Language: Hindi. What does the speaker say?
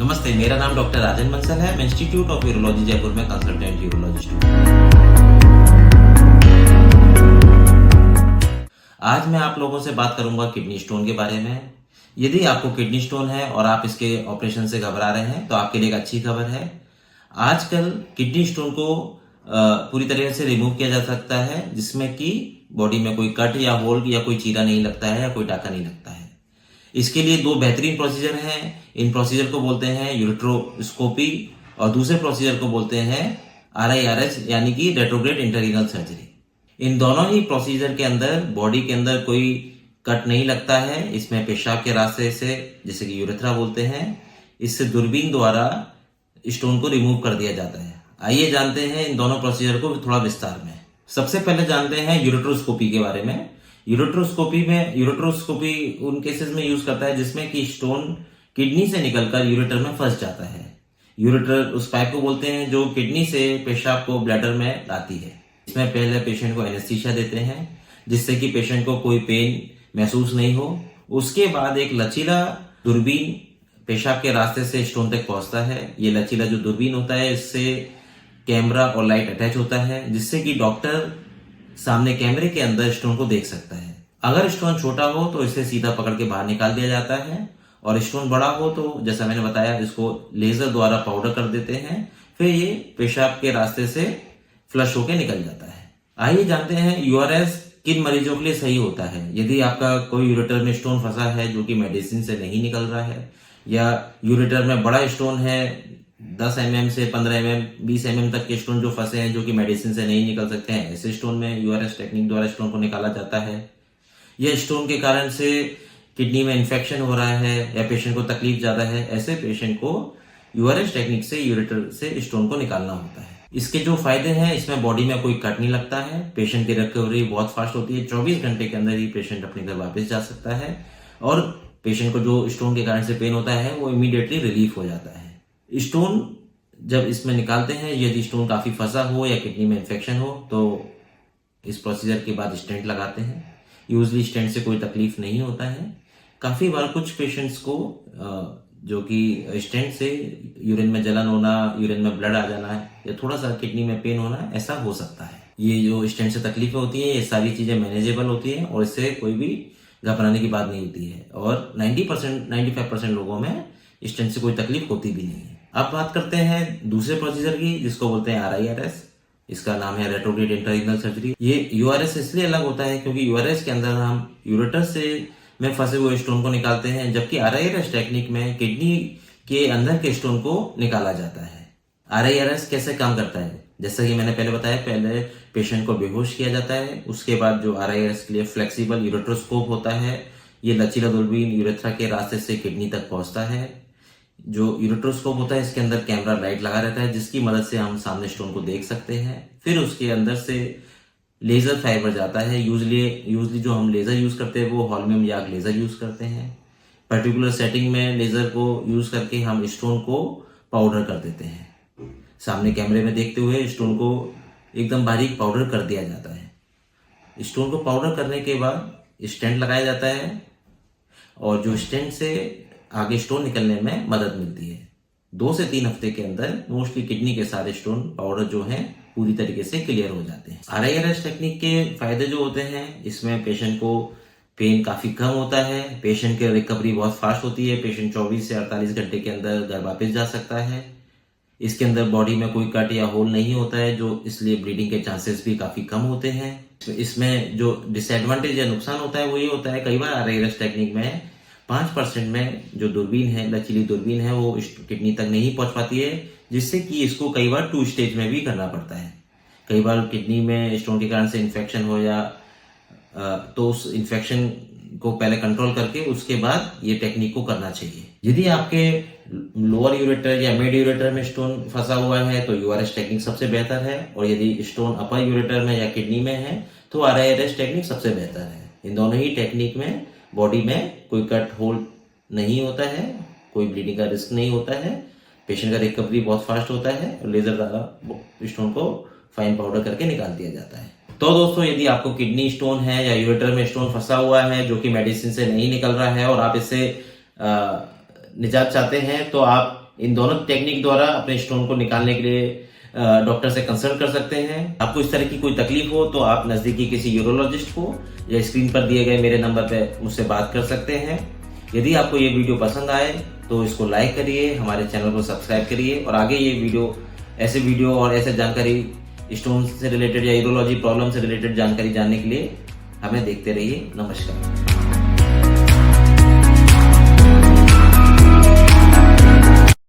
नमस्ते, मेरा नाम डॉक्टर राजन बंसल है। मैं इंस्टीट्यूट ऑफ यूरोलॉजी जयपुर में कंसल्टेंट यूरोलॉजिस्ट हूँ। आज मैं आप लोगों से बात करूंगा किडनी स्टोन के बारे में। यदि आपको किडनी स्टोन है और आप इसके ऑपरेशन से घबरा रहे हैं तो आपके लिए एक अच्छी खबर है। आजकल किडनी स्टोन को पूरी तरह से रिमूव किया जा सकता है, जिसमें कि बॉडी में कोई कट या होल या कोई चीरा नहीं लगता है या कोई टाका नहीं लगता है। इसके लिए दो बेहतरीन प्रोसीजर हैं। इन प्रोसीजर को बोलते हैं यूरेट्रोस्कोपी और दूसरे प्रोसीजर को बोलते हैं RIRS यानी कि रेट्रोग्रेड इंट्रारीनल सर्जरी। इन दोनों ही प्रोसीजर के अंदर बॉडी के अंदर कोई कट नहीं लगता है। इसमें पेशाब के रास्ते से, जिसे कि यूरेथ्रा बोलते हैं, इससे दूरबीन द्वारा स्टोन को रिमूव कर दिया जाता है। आइए जानते हैं इन दोनों प्रोसीजर को थोड़ा विस्तार में। सबसे पहले जानते हैं यूरेट्रोस्कोपी के बारे में। यूरेट्रोस्कोपी उन केसेस में यूज करता है जिसमें कि स्टोन किडनी से निकलकर यूरेटर में फंस जाता है। यूरेटर उस पाइप को बोलते हैं जो किडनी से पेशाब को ब्लैडर में लाती है। इसमें पहले पेशेंट को एनेस्थीसिया देते हैं जिससे कि पेशेंट को कोई पेन महसूस नहीं हो। उसके बाद एक लचीला दूरबीन पेशाब के रास्ते से स्टोन तक पहुंचता है। ये लचीला जो दूरबीन होता है, इससे कैमरा और लाइट अटैच होता है, जिससे कि डॉक्टर सामने कैमरे के अंदर स्टोन को देख सकता है। अगर स्टोन छोटा हो तो इसे सीधा पकड़ के बाहर निकाल दिया जाता है, और स्टोन बड़ा हो तो जैसा मैंने बताया इसको लेजर द्वारा पाउडर कर देते हैं। फिर ये पेशाब के रास्ते से फ्लश होकर निकल जाता है। आइए जानते हैं URS किन मरीजों के लिए सही होता है। यदि आपका कोई यूरेटर में स्टोन फंसा है जो कि मेडिसिन से नहीं निकल रहा है, या यूरेटर में बड़ा स्टोन है 10 mm से 15 mm 20 mm तक के स्टोन जो फंसे हैं जो कि मेडिसिन से नहीं निकल सकते हैं, ऐसे स्टोन में URS टेक्निक द्वारा स्टोन को निकाला जाता है। यह स्टोन के कारण से किडनी में इन्फेक्शन हो रहा है या पेशेंट को तकलीफ ज्यादा है, ऐसे पेशेंट को URS टेक्निक से यूरेटर से स्टोन को निकालना होता है। इसके जो फायदे हैं, इसमें बॉडी में कोई कट नहीं लगता है, पेशेंट की रिकवरी बहुत फास्ट होती है। 24 घंटे के अंदर ही पेशेंट अपने घर वापस जा सकता है, और पेशेंट को जो स्टोन के कारण से पेन होता है वो इमीडिएटली रिलीफ हो जाता है। स्टोन जब इसमें निकालते हैं, यदि स्टोन काफी फंसा हो या किडनी में इन्फेक्शन हो तो इस प्रोसीजर के बाद स्टेंट लगाते हैं। यूजली स्टेंट से कोई तकलीफ नहीं होता है। काफी बार कुछ पेशेंट्स को जो कि स्टेंट से यूरिन में जलन होना, यूरिन में ब्लड आ जाना या थोड़ा सा किडनी में पेन होना, ऐसा हो सकता है। ये जो स्टेंट से तकलीफें होती है, ये सारी चीजें मैनेजेबल होती है और इससे कोई भी घबराने की बात नहीं होती है, और 95% लोगों में स्टेंट से कोई तकलीफ होती भी नहीं है। अब बात करते हैं दूसरे प्रोसीजर की, जिसको बोलते हैं RIRS। इसका नाम है रेट्रोग्रेड इंट्रारीनल सर्जरी। ये URS इसलिए अलग होता है क्योंकि URS के अंदर हम यूरेटर से में फंसे हुए स्टोन को निकालते हैं, जबकि RIRS टेक्निक में किडनी के अंदर के स्टोन को निकाला जाता है। RIRS कैसे काम करता है? जैसा कि मैंने पहले बताया, पहले पेशेंट को बेहोश किया जाता है। उसके बाद जो RIRS के लिए फ्लेक्सिबल यूरेट्रोस्कोप होता है, ये लचीला दूरबीन यूरेथ्रा के रास्ते से किडनी तक पहुंचता है। जो यूरेट्रोस्कोप होता है, इसके अंदर कैमरा लाइट लगा रहता है, जिसकी मदद से हम सामने स्टोन को देख सकते हैं। फिर उसके अंदर से लेजर फाइबर जाता है। यूजली जो हम लेजर यूज करते हैं वो हॉल्मियम याग लेजर यूज करते हैं। पर्टिकुलर सेटिंग में लेजर को यूज करके हम स्टोन को पाउडर कर देते हैं। सामने कैमरे में देखते हुए स्टोन को एकदम बारीक पाउडर कर दिया जाता है। स्टोन को पाउडर करने के बाद स्टेंट लगाया जाता है, और जो स्टेंट से आगे स्टोन निकलने में मदद मिलती है। 2 से 3 हफ्ते के अंदर मोस्टली किडनी के सारे स्टोन पाउडर जो हैं पूरी तरीके से क्लियर हो जाते हैं। RIRS टेक्निक के फायदे जो होते हैं, इसमें पेशेंट को पेन काफी कम होता है, पेशेंट की रिकवरी बहुत फास्ट होती है, पेशेंट 24 से 48 घंटे के अंदर घर वापस जा सकता है। इसके अंदर बॉडी में कोई कट या होल नहीं होता है, जो इसलिए ब्लीडिंग के चांसेस भी काफी कम होते हैं। इसमें जो डिसएडवांटेज या नुकसान होता है वो ये होता है, कई बार RIRS टेक्निक में 5% में जो दूरबीन है, लचीली दूरबीन है, वो किडनी तक नहीं पहुंच पाती है, जिससे कि इसको कई बार 2 स्टेज में भी करना पड़ता है। कई बार किडनी में स्टोन के कारण से इन्फेक्शन हो या तो उस इन्फेक्शन को पहले कंट्रोल करके उसके बाद ये टेक्निक को करना चाहिए। यदि आपके लोअर यूरेटर या मिड यूरेटर में स्टोन फंसा हुआ है तो URS टेक्निक सबसे बेहतर है, और यदि स्टोन अपर यूरेटर में या किडनी में है तो RIRS टेक्निक सबसे बेहतर है। इन दोनों ही टेक्निक में बॉडी में कोई कट होल नहीं होता है, कोई ब्लीडिंग का रिस्क नहीं होता है, पेशेंट का रिकवरी बहुत फास्ट होता है, और लेजर द्वारा स्टोन को फाइन पाउडर करके निकाल दिया जाता है। तो दोस्तों, यदि आपको किडनी स्टोन है या यूरेटर में स्टोन फंसा हुआ है जो कि मेडिसिन से नहीं निकल रहा है और आप इससे निजात चाहते हैं, तो आप इन दोनों टेक्निक द्वारा अपने स्टोन को निकालने के लिए डॉक्टर से कंसल्ट कर सकते हैं। आपको इस तरह की कोई तकलीफ हो तो आप नजदीकी किसी यूरोलॉजिस्ट को या स्क्रीन पर दिए गए मेरे नंबर पर मुझसे बात कर सकते हैं। यदि आपको ये वीडियो पसंद आए तो इसको लाइक करिए, हमारे चैनल को सब्सक्राइब करिए और आगे ये वीडियो और ऐसे जानकारी स्टोन से रिलेटेड या यूरोलॉजी प्रॉब्लम से रिलेटेड जानकारी जानने के लिए हमें देखते रहिए। नमस्कार।